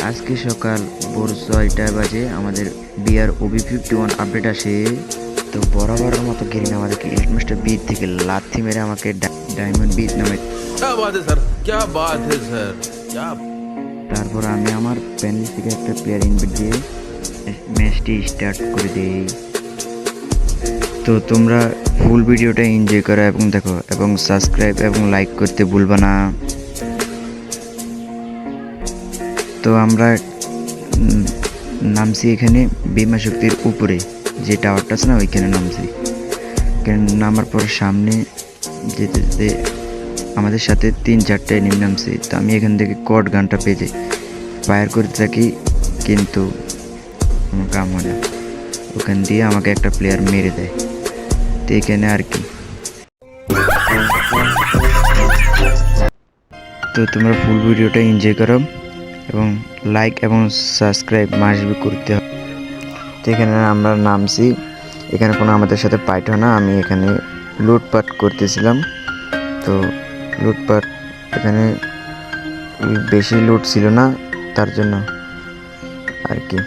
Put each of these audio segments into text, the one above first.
আজকে সকাল ভোর 6টা বাজে আমাদের বিআর OB51 আপডেট আসে। তো বরাবরের মতো গেরিন আমাদেরকে এলিট মাস্টার বি থেকে লাথি মেরে আমাকে ডায়মন্ড বি নামে। क्या बात है सर, क्या बात है सर, क्या। তারপর আমি আমার প্যানেল থেকে একটা প্লেয়ার ইনভাইট দিয়ে ম্যাচটি স্টার্ট করে দিই। তো তোমরা ফুল ভিডিওটা এনজয় করো এবং দেখো এবং সাবস্ক্রাইব এবং লাইক করতে ভুলবা না। তো আমরা নামছি এখানে বিমা শক্তির উপরে যে টাওয়ারটা আছে না ওইখানে নামছি। নামার পর সামনে যেতে যেতে আমাদের সাথে 3-4টা এনিমি নামছে। তো আমি এখান থেকে কট গানটা পেয়ে যাই, ফায়ার করতে থাকি, কিন্তু কোনো কাম হয় না। ওখান দিয়ে আমাকে একটা প্লেয়ার মেরে দেয়। তো এখানে আর কি। তো তোমরা ফুল ভিডিওটা এনজয় করো এবং লাইক এবং সাবস্ক্রাইব মাসবি করতে হবে। তো এখানে আমরা নামছি, এখানে কোনো আমাদের সাথে ফাইট হয় না। আমি এখানে লুটপাট করতেছিলাম। তো লুটপাট এখানে বেশি লুট ছিল না, তার জন্য আর কি।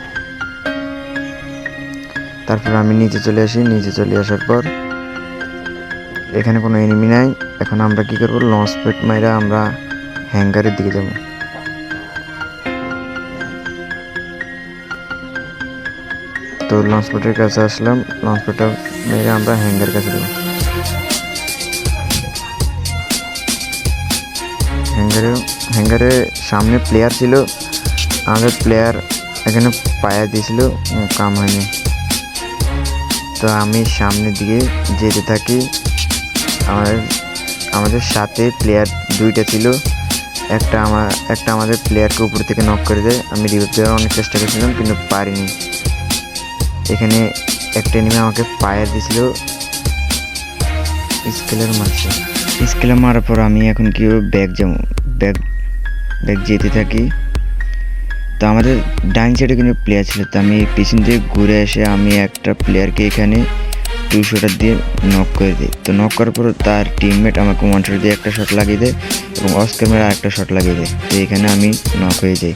তারপর আমি নিচে চলে আসি। নিচে চলে আসার পর এখানে কোনো এনিমি নাই। এখন আমরা কি করব, লঞ্চ প্যাড মাইরা আমরা হ্যাঙ্গারের দিকে যাব। তো লঞ্চ প্যাডের কাছে আসলাম, লঞ্চ প্যাডটা মেরে আমরা হ্যাঙ্গার কাছে যাব। হ্যাঙ্গারে সামনে প্লেয়ার ছিল, আমাদের প্লেয়ার এখানে পায়া দিয়েছিল, কাম হয়নি। তো আমি সামনের দিকে যেতে থাকি। আমাদের সাথে প্লেয়ার 2টা ছিল। একটা আমাদের প্লেয়ারকে উপর থেকে নক করে দেয়। আমি রিভাইভ দেওয়ার অনেক চেষ্টা করেছিলাম কিন্তু পারিনি। এখানে একটা এনিমি আমাকে ফায়ার দিয়েছিল, স্কেলার মারছে। স্কেলার মারার পর আমি এখন কি ব্যাগ যাবো, ব্যাগ যেতে থাকি। তো আমাদের ডাইন সাইডে কিন্তু প্লেয়ার ছিল। তো আমি পিছন দিয়ে ঘুরে এসে আমি একটা প্লেয়ারকে এখানে 200টা দিয়ে নক করে দিই। তো নক করার পর তার টিমমেট আমাকে 1 শট দিয়ে একটা শট লাগিয়ে দেয় এবং অফ ক্যামেরা আরেকটা শট লাগিয়ে দেয়। তো এখানে আমি নক হয়ে যাই।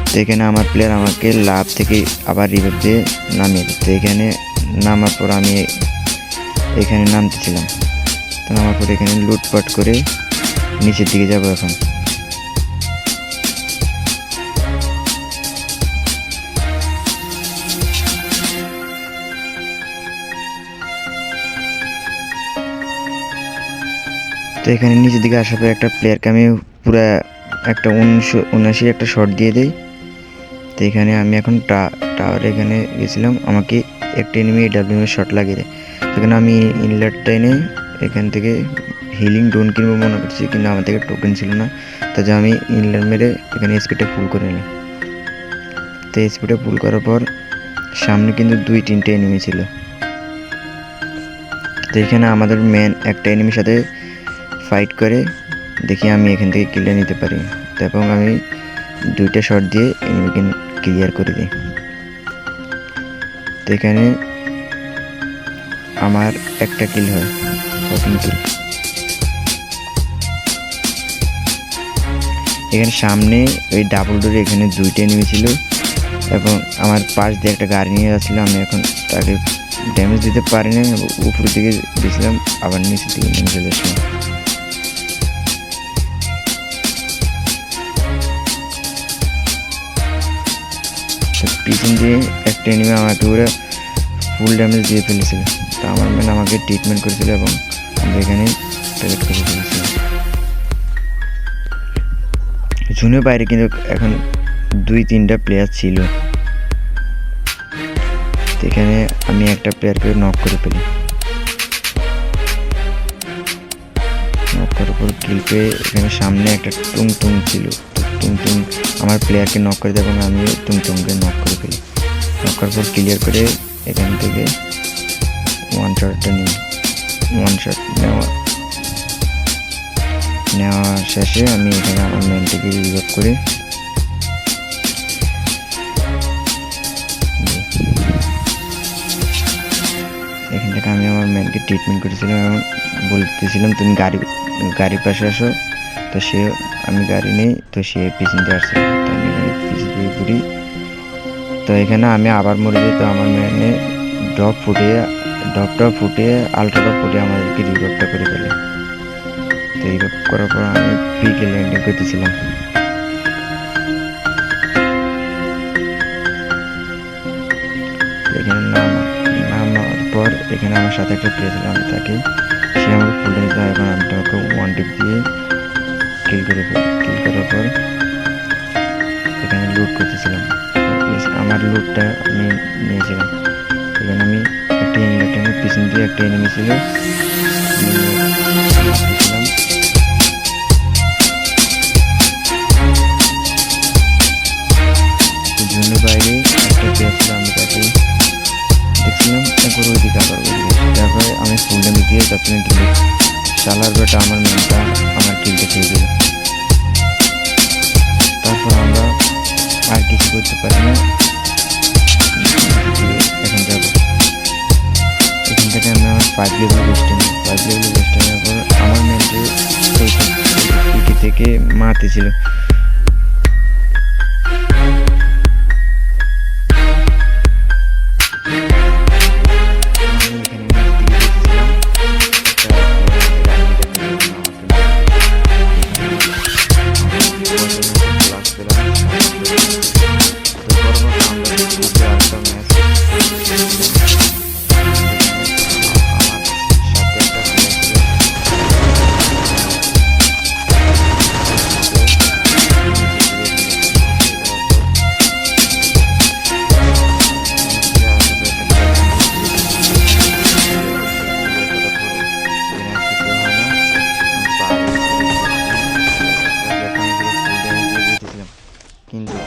তো এখানে আমার প্লেয়ার আমাকে লাভ থেকে আবার রিভাইভ দিয়ে নামিয়ে দেয়। তো এখানে নামার পর আমি এখানে নামতেছিলাম। তো নামার পর এখানে লুটপাট করে নিচের দিকে যাব এখন। তো এখানে নিচের দিকে আসার পর একটা প্লেয়ারকে আমি পুরা একটা 79 একটা শট দিয়ে দিই। তো এখানে আমি এখন টাওয়ারে এখানে গেছিলাম, আমাকে একটা এনিমি ডাব্লিউএম শট লাগিয়ে দেয়। সেখানে আমি ইনলারটা এনে এখান থেকে হিলিং ডোন কিনবো মনে করছি, কিন্তু আমার থেকে টোকেন ছিল না। তাই আমি ইনলার মেরে এখানে স্পিডটা ফুল করে নিলাম। তো স্পিডটা ফুল করার পর সামনে কিন্তু 2-3টে এনিমি ছিল। তো এখানে আমাদের মেন একটা এনিমির সাথে ফাইট করে দেখি আমি এখান থেকে কিলটা নিতে পারি। এবং আমি 2টা শট দিয়ে এনিমিকে ক্লিয়ার করে দিই। তো এখানে আমার একটা কিল হয়, 14 কিল। এখানে সামনে ওই ডাবল ডোরে এখানে 2টা এনিমি ছিল এবং আমার পাশ দিয়ে একটা গাড়ি নিয়ে যাচ্ছিল। আমি এখন তাকে ড্যামেজ দিতে পারিনি, উপর দিকে দিয়েছিলাম, আবার নিচের দিকে নেমে চলে আসলাম। পিছন দিয়ে একটা এনিমি আমাকে পুরো ফুল ড্যামেজ দিয়ে ফেলেছিল। তো আমার ম্যান আমাকে ট্রিটমেন্ট করেছিল এবং আমরা এখানে টয়লেট করে ফেলেছিলাম। জুনের বাইরে কিন্তু এখন 2-3টা প্লেয়ার ছিল। এখানে আমি একটা প্লেয়ারকে নক করে ফেলি। নক করার পর কিল পেয়ে এখানে সামনে একটা টুংটুং ছিল। টুংটুং আমার প্লেয়ারকে নক করে দেয় এবং আমি টুংটুংকে নক করে ফেলি। নক করার পর ক্লিয়ার করে এখান থেকে 1 শটটা নিই। 1 শট নেওয়া শেষে আমি এখানে আমার ম্যানটিকে রিভাইভ করি। এখান থেকে আমি আমার ম্যানকে ট্রিটমেন্ট করেছিলাম এবং বলতেছিলাম তুমি গাড়ির পাশে আসো, তো সে আমি গাড়ি নেই, তো সে পিছন দিয়ে আসছে, তো আমি পিছন দিয়ে ঘুরি। তো এখানে আমি আবার মরে যাই। তো আমার মেনে ড্রপটা ফুটিয়ে আলট্রাটা ফুটিয়ে আমাদেরকে রিভাইভটা করে ফেলে। তো রিভাইভ করার পর আমি পিকে ল্যান্ডিং করতেছিলাম। এখানে নামার পর এখানে আমার সাথে একটা প্লেয়ার ছিল, আমি তাকে সে আমাকে ফুল দিতে, এখন আমি তাকে ওয়ান টিপ দিয়ে কিল করার পর এখানে লুট করতেছিলাম। আমার লুটটা আমি নিয়েছিলাম। এখানে আমি একটা ইনভার্টারের পিছন দিয়ে একটা এনিমি ছিল, জন্য বাইরে একটা প্লেয়ার ছিল, আমি তাকে দেখছিলাম। একবার ওইদিকে আবার ওইদিকে, তারপরে আমি ফুল ড্যামেজ দিয়ে তারপরে কিল চালার বেটা আমার ম্যানটা আমার কিলটা খেয়ে দিল। তারপর আমরা আর কিছু করতে পারি না। এখন যাবো এখান থেকে আমি আমার 5 লেভেল বেস্টের পর আমার ম্যানটি পিকে থেকে মারতেছিল। কিন্তু